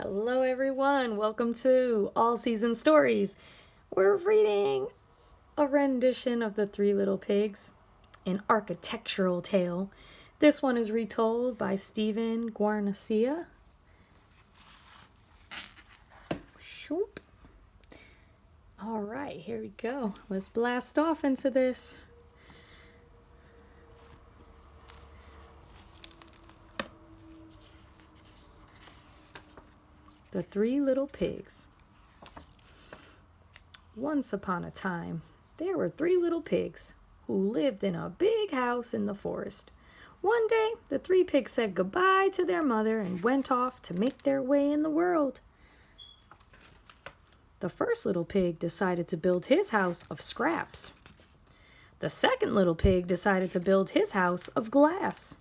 Hello everyone, welcome to All Season Stories. We're reading a rendition of The Three Little Pigs, an architectural tale. This one is retold by Stephen Guarnacia. Alright, here we go. Let's blast off into this. The Three Little Pigs. Once upon a time, there were three little pigs who lived in a big house in the forest. One day, the three pigs said goodbye to their mother and went off to make their way in the world. The first little pig decided to build his house of scraps. The second little pig decided to build his house of glass.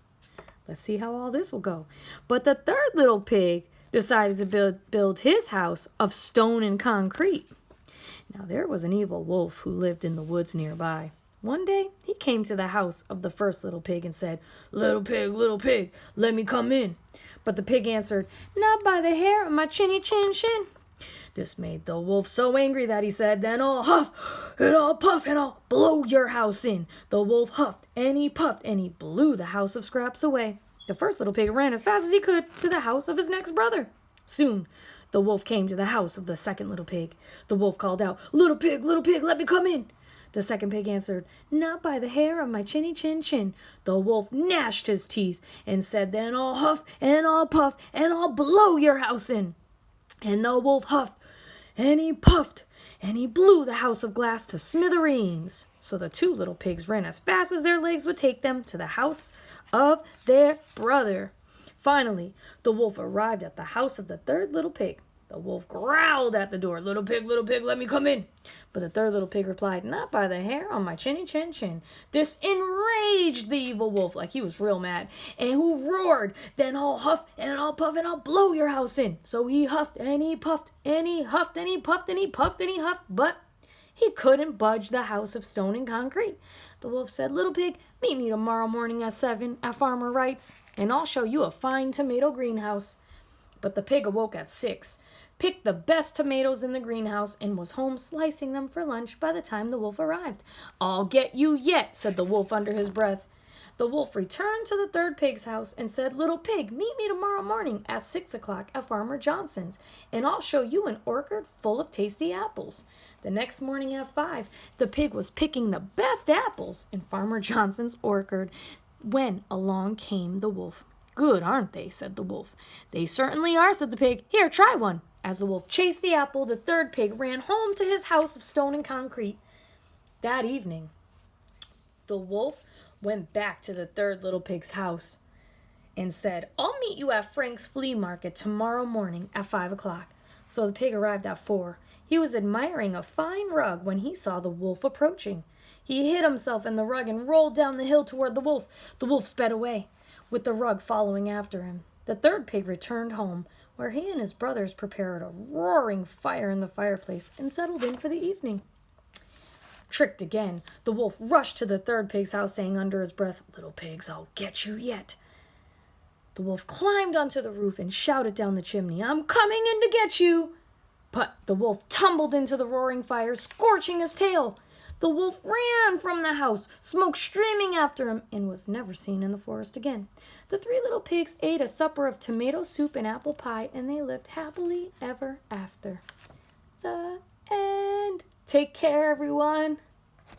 Let's see how all this will go. But the third little pig decided to build his house of stone and concrete. Now there was an evil wolf who lived in the woods nearby. One day he came to the house of the first little pig and said, little pig, let me come in." But the pig answered, "Not by the hair of my chinny chin chin." This made the wolf so angry that he said, "Then I'll huff and I'll puff and I'll blow your house in." The wolf huffed and he puffed and he blew the house of scraps away. The first little pig ran as fast as he could to the house of his next brother. Soon, the wolf came to the house of the second little pig. The wolf called out, little pig, let me come in." The second pig answered, "Not by the hair of my chinny chin chin." The wolf gnashed his teeth and said, "Then I'll huff and I'll puff and I'll blow your house in." And the wolf huffed and he puffed and he blew the house of glass to smithereens. So the two little pigs ran as fast as their legs would take them to the house of their brother. Finally, the wolf arrived at the house of the third little pig. The wolf growled at the door, little pig, let me come in." But the third little pig replied, "Not by the hair on my chinny chin chin." This enraged the evil wolf, like he was real mad, and who roared, "Then I'll huff and I'll puff and I'll blow your house in." So he huffed and he puffed and he huffed and he puffed and he puffed and he huffed, but he couldn't budge the house of stone and concrete. The wolf said, "Little pig, meet me tomorrow morning at 7 at Farmer Wright's, and I'll show you a fine tomato greenhouse." But the pig awoke at 6, picked the best tomatoes in the greenhouse, and was home slicing them for lunch by the time the wolf arrived. "I'll get you yet," said the wolf under his breath. The wolf returned to the third pig's house and said, "Little pig, meet me tomorrow morning at 6 o'clock at Farmer Johnson's, and I'll show you an orchard full of tasty apples." The next morning at 5, the pig was picking the best apples in Farmer Johnson's orchard when along came the wolf. "Good, aren't they?" said the wolf. "They certainly are," said the pig. "Here, try one." As the wolf chased the apple, the third pig ran home to his house of stone and concrete. That evening, the wolf went back to the third little pig's house and said, "I'll meet you at Frank's flea market tomorrow morning at 5 o'clock. So the pig arrived at 4. He was admiring a fine rug when he saw the wolf approaching. He hid himself in the rug and rolled down the hill toward the wolf. The wolf sped away, with the rug following after him. The third pig returned home, where he and his brothers prepared a roaring fire in the fireplace and settled in for the evening. Tricked again, the wolf rushed to the third pig's house, saying under his breath, "Little pigs, I'll get you yet." The wolf climbed onto the roof and shouted down the chimney, "I'm coming in to get you!" But the wolf tumbled into the roaring fire, scorching his tail. The wolf ran from the house, smoke streaming after him, and was never seen in the forest again. The three little pigs ate a supper of tomato soup and apple pie, and they lived happily ever after. The end. Take care, everyone.